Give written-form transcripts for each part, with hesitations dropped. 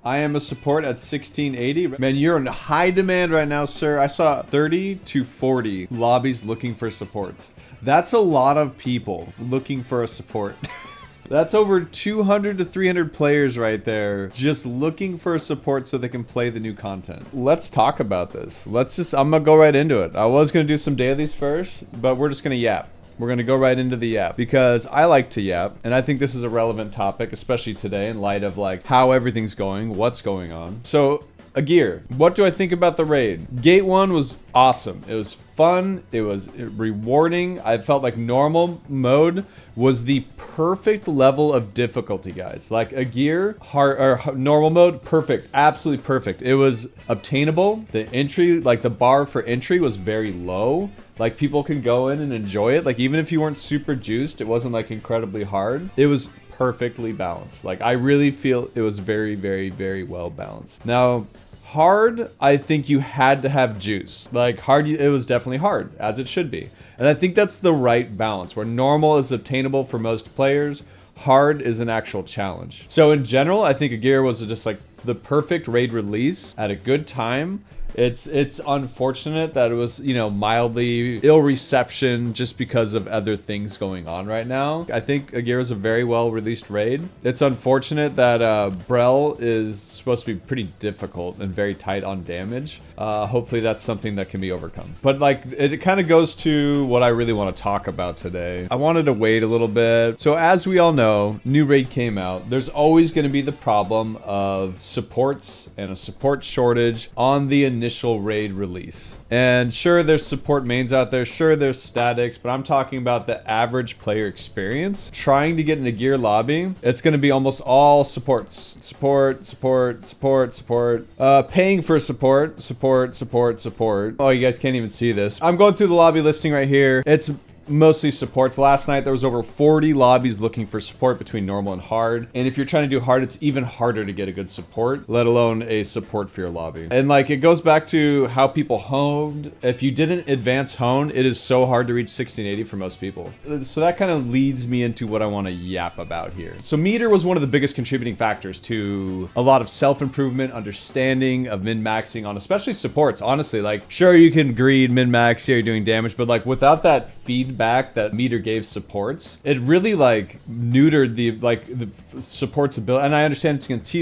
I am a support at 1680. Man, you're in high demand right now, sir. I saw 30 to 40 lobbies looking for supports. That's a lot of people looking for a support. That's over 200 to 300 players right there just looking for a support so they can play the new content. Let's talk about this. I'm gonna go right into it. I was gonna do some dailies first, but we're just gonna yap. We're gonna go right into the yap because I like to yap, and I think this is a relevant topic, especially today in light of like how everything's going, what's going on. So, Aegir, what do I think about the raid? Gate 1 was awesome. It was fun. It was rewarding. I felt like normal mode was the perfect level of difficulty, guys. Like Aegir, hard or normal mode, perfect, absolutely perfect. It was obtainable. The entry, like the bar for entry was very low. Like people can go in and enjoy it. Like even if you weren't super juiced, it wasn't like incredibly hard. It was perfectly balanced. Like I really feel it was very, very, very well balanced. Now, hard, I think you had to have juice. Like hard, it was definitely hard, as it should be. And I think that's the right balance, where normal is obtainable for most players, hard is an actual challenge. So in general, I think Aegir was just like the perfect raid release at a good time. It's unfortunate that it was, you know, mildly ill reception just because of other things going on right now. I think Aegir is a very well released raid. It's unfortunate that Brel is supposed to be pretty difficult and very tight on damage. Hopefully that's something that can be overcome. But like it kind of goes to what I really want to talk about today. I wanted to wait a little bit. So as we all know, new raid came out. There's always going to be the problem of supports and a support shortage on the initial raid release. And sure, there's support mains out there, sure there's statics, but I'm talking about the average player experience. Trying to get in a Aegir lobby, it's going to be almost all supports. Support. Paying for support. Oh, you guys can't even see this. I'm going through the lobby listing right here. It's mostly supports. Last night there was over 40 lobbies looking for support between normal and hard, and if you're trying to do hard, it's even harder to get a good support, let alone a support for your lobby. And like it goes back to how people honed. If you didn't advance hone, it is so hard to reach 1680 for most people. So that kind of leads me into what I want to yap about here. So meter was one of the biggest contributing factors to a lot of self-improvement, understanding of min-maxing on especially supports. Honestly, like sure you can greed min-max here, you're doing damage, but like without that feedback that meter gave supports, it really like neutered the supports ability. And I understand it's against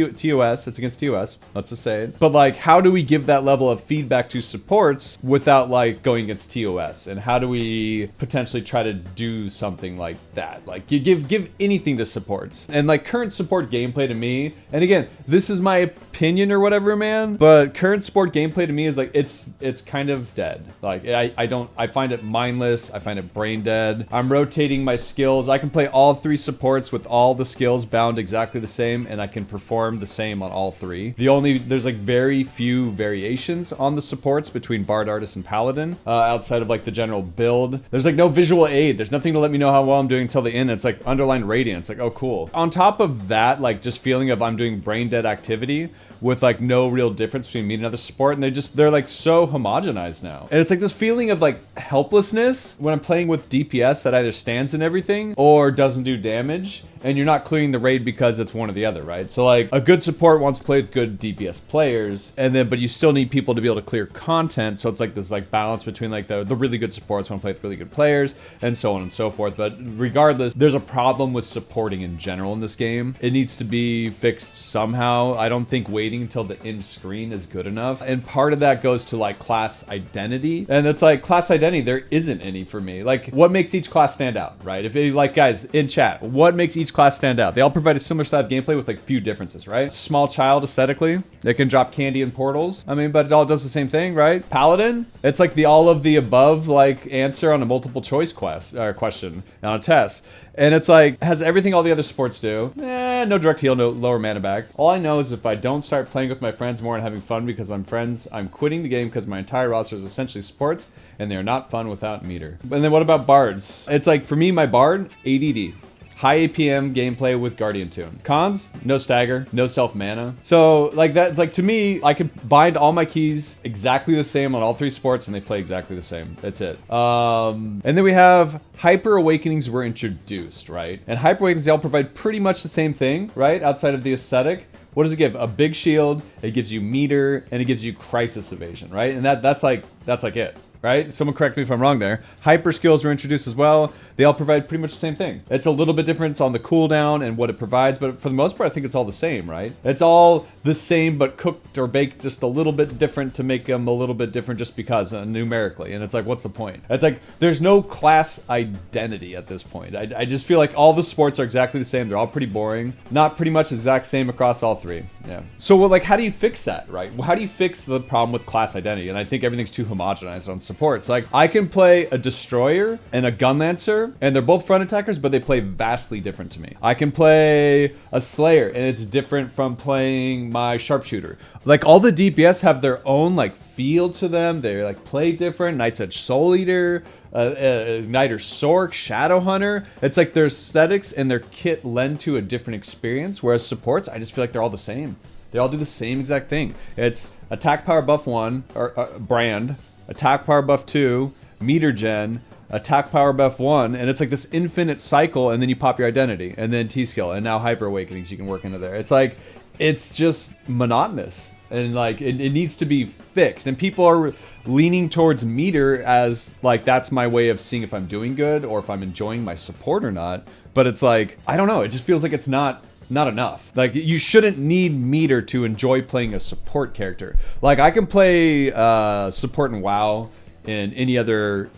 TOS, let's just say it, but like how do we give that level of feedback to supports without like going against TOS? And how do we potentially try to do something like that? Like you give anything to supports. And like current support gameplay to me, and again, this is my opinion or whatever, man, but current support gameplay to me is like it's kind of dead. Like I find it mindless. I find it brain dead. I'm rotating my skills. I can play all three supports with all the skills bound exactly the same, and I can perform the same on all three. There's like very few variations on the supports between Bard, Artist, and Paladin, outside of like the general build. There's like no visual aid. There's nothing to let me know how well I'm doing until the end. It's like underlined radiant. It's like, oh, cool. On top of that, like just feeling of I'm doing brain dead activity with like no real difference between me and another support, and they're like so homogenized now. And it's like this feeling of like helplessness when I'm playing with DPS that either stands in everything or doesn't do damage, and you're not clearing the raid because it's one or the other, right? So like a good support wants to play with good DPS players, but you still need people to be able to clear content. So it's like this like balance between like the really good supports want to play with really good players and so on and so forth. But regardless, there's a problem with supporting in general in this game. It needs to be fixed somehow. I don't think waiting until the end screen is good enough. And part of that goes to like class identity. And it's like class identity, there isn't any for me. Like what makes each class stand out, right? If it, like guys in chat, what makes each class stand out? They all provide a similar style of gameplay with like few differences, right? Small child aesthetically, they can drop candy in portals. I mean, but it all does the same thing, right? Paladin, it's like the all of the above like answer on a multiple choice question on a test. And it's like, has everything all the other supports do. No direct heal, no lower mana back. All I know is if I don't start playing with my friends more and having fun because I'm friends, I'm quitting the game because my entire roster is essentially supports and they're not fun without meter. And then what about bards? It's like, for me, my bard, ADD. High APM gameplay with Guardian Tune. Cons, no stagger, no self mana. So like that, like to me, I could bind all my keys exactly the same on all three sports and they play exactly the same. That's it. And then we have Hyper Awakenings were introduced, right? And Hyper Awakenings, they all provide pretty much the same thing, right? Outside of the aesthetic. what does it give? A big shield, it gives you meter, and it gives you crisis evasion, right? And that's like it. Right? Someone correct me if I'm wrong there. Hyper skills were introduced as well. They all provide pretty much the same thing. It's a little bit different on the cooldown and what it provides, but for the most part, I think it's all the same, right? It's all the same, but cooked or baked just a little bit different to make them a little bit different just because numerically. And it's like, what's the point? It's like, there's no class identity at this point. I just feel like all the sports are exactly the same. They're all pretty boring. Not pretty much exact same across all three. Yeah. So, well, like, how do you fix that, right? How do you fix the problem with class identity? And I think everything's too homogenized on supports. Like, I can play a destroyer and a gun lancer, and they're both front attackers, but they play vastly different to me. I can play a slayer, and it's different from playing my sharpshooter. Like, all the DPS have their own like feel to them. They like play different. Knight's Edge Soul Eater, Igniter Sork, Shadow Hunter. It's like their aesthetics and their kit lend to a different experience. Whereas supports, I just feel like they're all the same. They all do the same exact thing. It's attack power buff 1 or brand, attack power buff 2, meter gen, attack power buff 1, and it's like this infinite cycle, and then you pop your identity, and then T-skill, and now hyper awakenings you can work into there. It's like, it's just monotonous, and like it needs to be fixed, and people are leaning towards meter as like that's my way of seeing if I'm doing good or if I'm enjoying my support or not. But it's like, I don't know, it just feels like it's not enough. Like, you shouldn't need meter to enjoy playing a support character. Like, I can play support in WoW in any other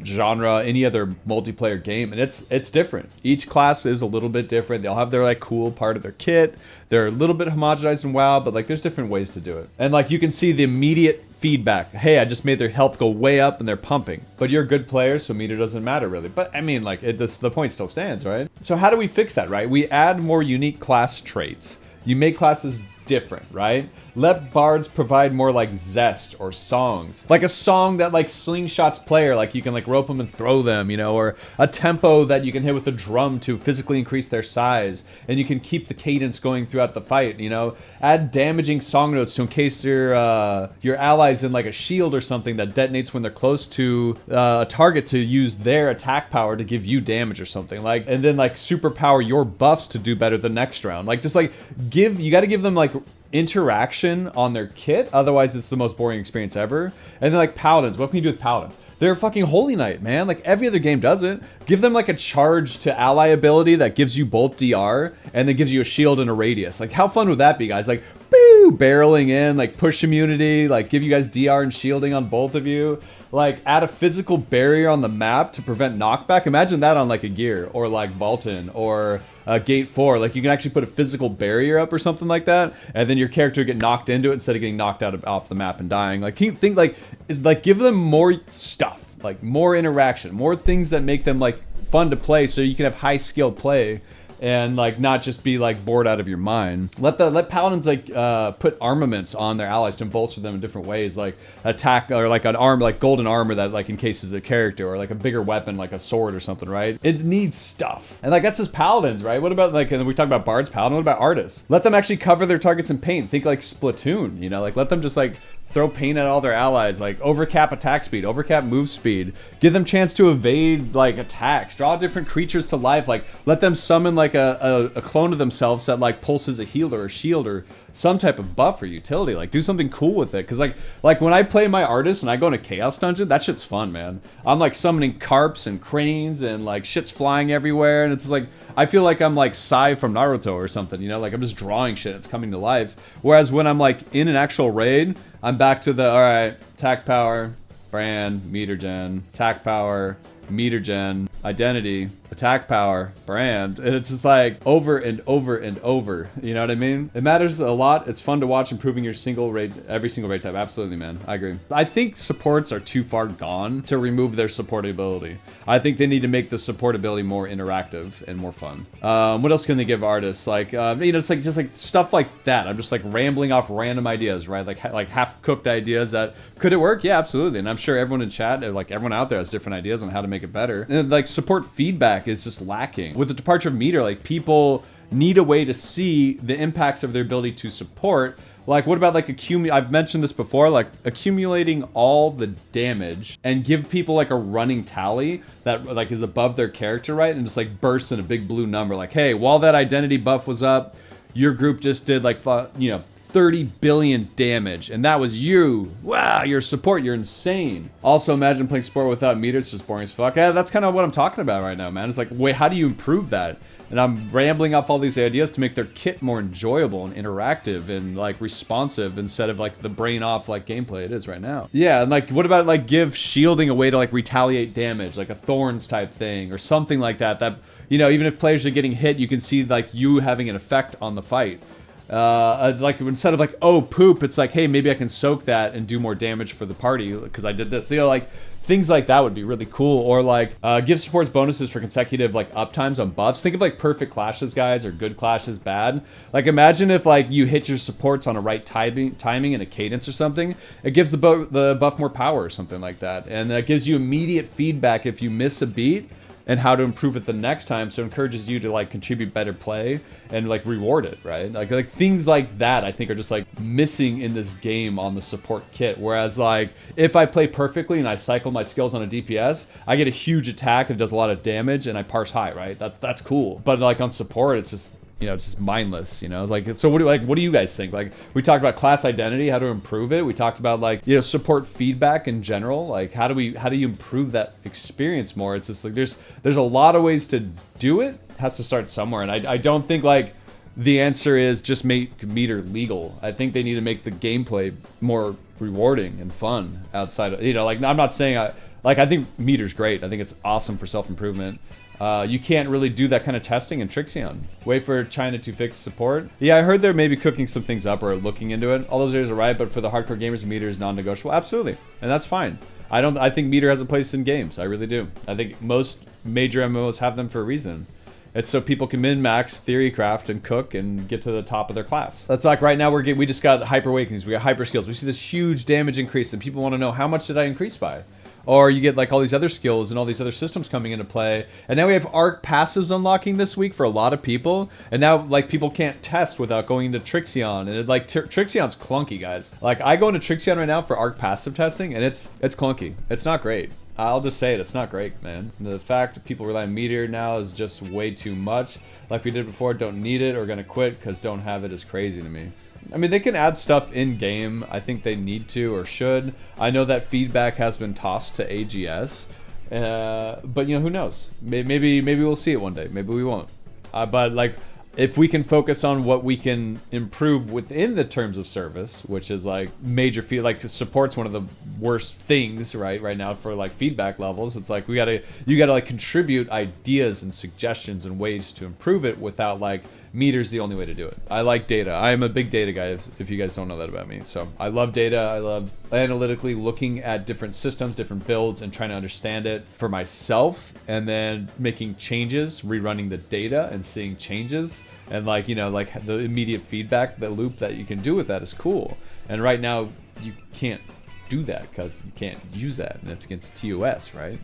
genre, any other multiplayer game, and it's different. Each class is a little bit different. They all have their like cool part of their kit. They're a little bit homogenized in WoW, but like there's different ways to do it. And like you can see the immediate feedback. Hey, I just made their health go way up and they're pumping. But you're a good player, so meter doesn't matter really. But I mean, like the point still stands, right? So how do we fix that, right? We add more unique class traits. You make classes different, right? Let bards provide more like zest or songs. Like a song that like slingshots player, like you can like rope them and throw them, you know, or a tempo that you can hit with a drum to physically increase their size, and you can keep the cadence going throughout the fight, you know. Add damaging song notes to in case your allies in like a shield or something that detonates when they're close to a target to use their attack power to give you damage or something. Like, and then like superpower your buffs to do better the next round. Like, just like you got to give them like interaction on their kit, otherwise it's the most boring experience ever. And then like paladins, what can you do with paladins? They're a fucking holy knight, man. Like every other game does it. Give them like a charge to ally ability that gives you both DR and then gives you a shield and a radius. Like, how fun would that be, guys? Like, boo, barreling in, like push immunity, like give you guys DR and shielding on both of you. Like, add a physical barrier on the map to prevent knockback. Imagine that on like a gear or like Vulcan or Gate 4. Like, you can actually put a physical barrier up or something like that, and then your character get knocked into it instead of getting knocked off the map and dying. Like, can you think like, is like give them more stuff, like more interaction, more things that make them like fun to play, so you can have high skill play and like not just be like bored out of your mind. Let paladins like put armaments on their allies to bolster them in different ways, like attack or like an arm, like golden armor that like encases a character, or like a bigger weapon like a sword or something, right? It needs stuff, and like that's just paladins, right? What about like, and we talk about bards, paladin, what about artists? Let them actually cover their targets in paint. Think like Splatoon, you know, like let them just like throw paint at all their allies, like overcap attack speed, overcap move speed, give them chance to evade like attacks, draw different creatures to life, like let them summon like a clone of themselves that like pulses a heal or a shield or some type of buff or utility. Like, do something cool with it, because like when I play my artist and I go into Chaos Dungeon, that shit's fun, man. I'm like summoning carps and cranes and like shit's flying everywhere, and it's like I feel like I'm like Sai from Naruto or something, you know, like I'm just drawing shit, it's coming to life. Whereas when I'm like in an actual raid, I'm back to the, all right, attack power, brand, meter gen, attack power, meter gen, identity, attack power, brand. And it's just like over and over and over. You know what I mean? It matters a lot. It's fun to watch improving your every single raid type. Absolutely, man. I agree. I think supports are too far gone to remove their supportability. I think they need to make the supportability more interactive and more fun. What else can they give artists? Like, you know, it's like just like stuff like that. I'm just like rambling off random ideas, right? Like half-cooked ideas that could it work? Yeah, absolutely. And I'm sure everyone in chat, like everyone out there, has different ideas on how to make it better. And like support feedback is just lacking. With the departure of meter, like people need a way to see the impacts of their ability to support. Like, what about like I've mentioned this before, like accumulating all the damage and give people like a running tally that like is above their character, right? And just like bursts in a big blue number. Like, hey, while that identity buff was up, your group just did like, 30 billion damage, and that was you. Wow, your support, you're insane. Also, imagine playing support without meters, it's just boring as fuck. Yeah, that's kind of what I'm talking about right now, man. It's like, wait, how do you improve that? And I'm rambling off all these ideas to make their kit more enjoyable and interactive and like responsive instead of like the brain off like gameplay it is right now. Yeah, and like, what about like give shielding a way to like retaliate damage, like a thorns type thing or something like that, that, even if players are getting hit, you can see like you having an effect on the fight. Like instead of like, oh poop, it's like, hey, maybe I can soak that and do more damage for the party because I did this. Like things like that would be really cool. Or like give supports bonuses for consecutive like uptimes on buffs. Think of like perfect clashes, guys, or good clashes, bad. Like imagine if like you hit your supports on a right timing and a cadence or something. It gives the buff more power or something like that, and that gives you immediate feedback if you miss a beat and how to improve it the next time, so it encourages you to like contribute better play and like reward it, right? Like things like that I think are just like missing in this game on the support kit. Whereas like if I play perfectly and I cycle my skills on a DPS, I get a huge attack and it does a lot of damage and I parse high, right? That's cool. But like on support, it's just it's just mindless, like, so what do you guys think? Like, we talked about class identity, how to improve it. We talked about like, support feedback in general. Like, how do you improve that experience more? It's just like, there's a lot of ways to do it. It has to start somewhere. And I don't think like the answer is just make meter legal. I think they need to make the gameplay more rewarding and fun outside of, like, I'm not saying I think meter's great. I think it's awesome for self-improvement. You can't really do that kind of testing in Trixion. Wait for China to fix support. Yeah, I heard they're maybe cooking some things up or looking into it. All those areas are right, but for the hardcore gamers, meter is non-negotiable. Absolutely, and that's fine. I think meter has a place in games. I really do. I think most major MMOs have them for a reason. It's so people can min-max, theorycraft, and cook and get to the top of their class. That's like right now we just got hyper awakenings, we got hyper skills. We see this huge damage increase, and people want to know how much did I increase by. Or you get like all these other skills and all these other systems coming into play. And now we have Arc passives unlocking this week for a lot of people. And now like people can't test without going into Trixion. And it, like Trixion's clunky, guys. Like I go into Trixion right now for Arc passive testing and it's clunky. It's not great. I'll just say it, it's not great, man. The fact that people rely on meter now is just way too much. Like we did before, don't need it or gonna quit because don't have it is crazy to me. I mean, they can add stuff in game. I think they need to or should. I know that feedback has been tossed to AGS, but who knows? Maybe we'll see it one day. Maybe we won't. But like, if we can focus on what we can improve within the terms of service, which is like major like support's one of the worst things right now for like feedback levels. It's like you gotta like contribute ideas and suggestions and ways to improve it without like meter's the only way to do it. I like data. I am a big data guy, if you guys don't know that about me. So I love data. I love analytically looking at different systems, different builds, and trying to understand it for myself, and then making changes, rerunning the data and seeing changes, and like, like the immediate feedback, the loop that you can do with that is cool. And right now you can't do that because you can't use that, and it's against TOS, right?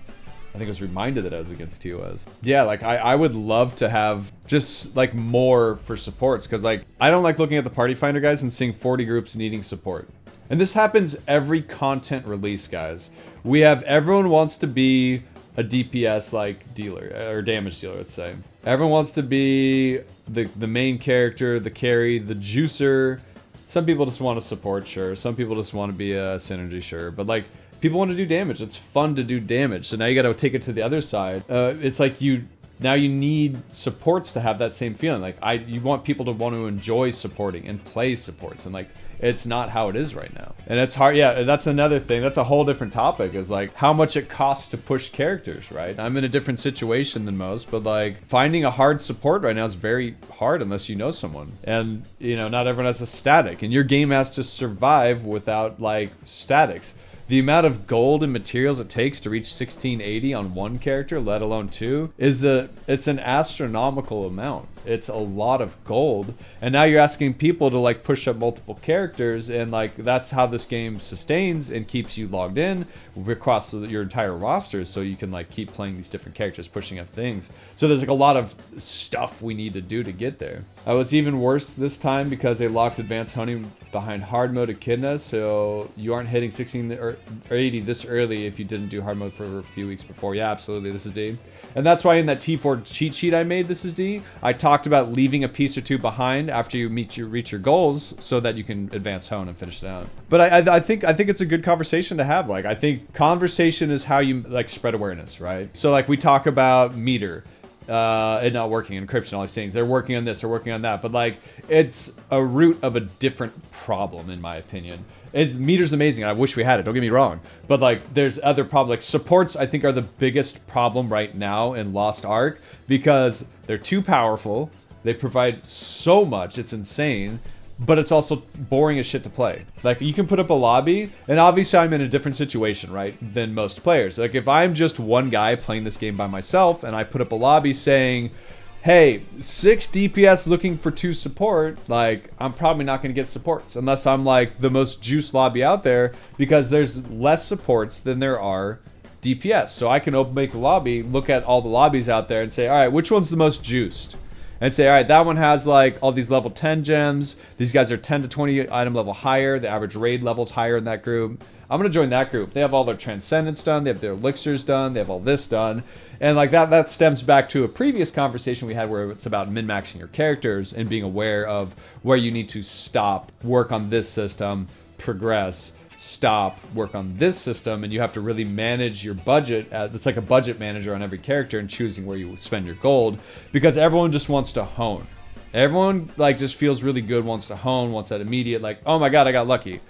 I think I was reminded that I was against TOS. Yeah, like I would love to have just like more for supports, because like I don't like looking at the party finder, guys, and seeing 40 groups needing support. And this happens every content release, guys. We have everyone wants to be a DPS like dealer or damage dealer, let's say. Everyone wants to be the main character, the carry, the juicer. Some people just want to support, sure. Some people just want to be a synergy, sure. But like, people want to do damage. It's fun to do damage. So now you got to take it to the other side. It's like you need supports to have that same feeling. Like you want people to want to enjoy supporting and play supports, and like it's not how it is right now. And it's hard. Yeah, that's another thing. That's a whole different topic, is like how much it costs to push characters, right? I'm in a different situation than most, but like finding a hard support right now is very hard unless you know someone. And not everyone has a static, and your game has to survive without like statics. The amount of gold and materials it takes to reach 1680 on one character, let alone two, it's an astronomical amount. It's a lot of gold, and now you're asking people to like push up multiple characters, and like that's how this game sustains and keeps you logged in across your entire roster, so you can like keep playing these different characters, pushing up things. So there's like a lot of stuff we need to do to get there. It was even worse this time because they locked advanced honing behind hard mode Echidna, so you aren't hitting 16 or 80 this early if you didn't do hard mode for a few weeks before. Yeah, absolutely. This is D. And that's why in that T4 cheat sheet I made, this is D, I talked talked about leaving a piece or two behind after you reach your goals so that you can advance hone and finish it out. But I think it's a good conversation to have. Like, I think conversation is how you like spread awareness, right? So like we talk about meter. It not working, encryption, all these things. They're working on this, they're working on that. But like, it's a root of a different problem, in my opinion. Meter's amazing, and I wish we had it, don't get me wrong. But like, there's other problems. Like, supports, I think, are the biggest problem right now in Lost Ark, because they're too powerful. They provide so much, it's insane. But it's also boring as shit to play. Like, you can put up a lobby, and obviously I'm in a different situation, right, than most players. Like, if I'm just one guy playing this game by myself, and I put up a lobby saying, hey, 6 DPS looking for 2 support, like, I'm probably not going to get supports, unless I'm, like, the most juiced lobby out there, because there's less supports than there are DPS. So I can make a lobby, look at all the lobbies out there, and say, all right, which one's the most juiced? And say, all right, that one has like all these level 10 gems. These guys are 10 to 20 item level higher. The average raid level's higher in that group. I'm going to join that group. They have all their transcendence done. They have their elixirs done. They have all this done. And like that stems back to a previous conversation we had where it's about min-maxing your characters and being aware of where you need to stop, work on this system, progress, stop, work on this system, and you have to really manage your budget. It's like a budget manager on every character and choosing where you spend your gold, because everyone just wants to hone. Everyone like just feels really good, wants to hone, wants that immediate like, oh my god, I got lucky.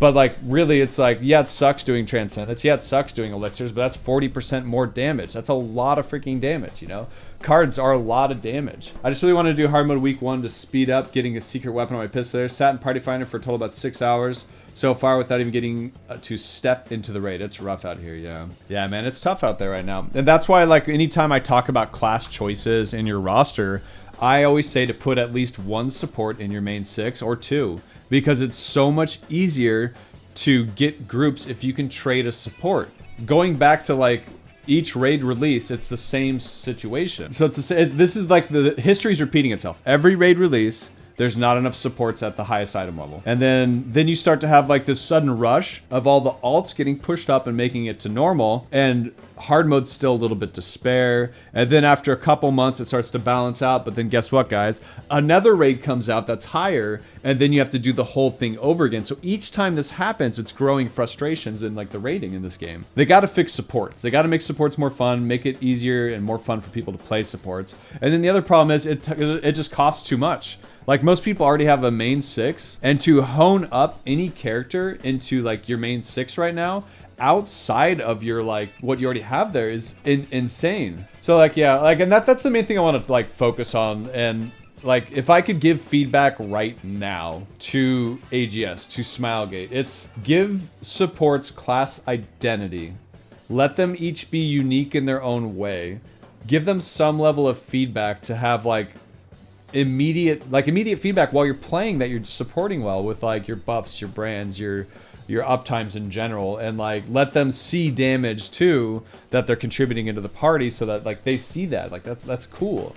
But like really it's like, yeah, it sucks doing transcendence, yeah, it sucks doing elixirs, but that's 40% more damage. That's a lot of freaking damage, you know? Cards are a lot of damage. I just really wanted to do hard mode week 1 to speed up getting a secret weapon on my pistol there. Sat in Party Finder for a total about 6 hours so far without even getting to step into the raid. It's rough out here, yeah. Yeah, man, it's tough out there right now. And that's why, like, anytime I talk about class choices in your roster, I always say to put at least 1 support in your main 6 or 2, because it's so much easier to get groups if you can trade a support. Going back to, like, each raid release, it's the same situation. So this is like the history's repeating itself. Every raid release, there's not enough supports at the highest item level. And then you start to have like this sudden rush of all the alts getting pushed up and making it to normal, and hard mode's still a little bit to spare. And then after a couple months, it starts to balance out. But then guess what, guys? Another raid comes out that's higher, and then you have to do the whole thing over again. So each time this happens, it's growing frustrations in like the raiding in this game. They got to fix supports. They got to make supports more fun, make it easier and more fun for people to play supports. And then the other problem is it just costs too much. Like, most people already have a main 6, and to hone up any character into like your main 6 right now, outside of your like what you already have there, is insane. So like, yeah, like, and that's the main thing I want to like focus on. And like, if I could give feedback right now to AGS, to Smilegate, it's give supports class identity. Let them each be unique in their own way. Give them some level of feedback to have like immediate feedback while you're playing, that you're supporting well with like your buffs, your brands, your uptimes in general, and like let them see damage too that they're contributing into the party, so that like they see that like that's cool.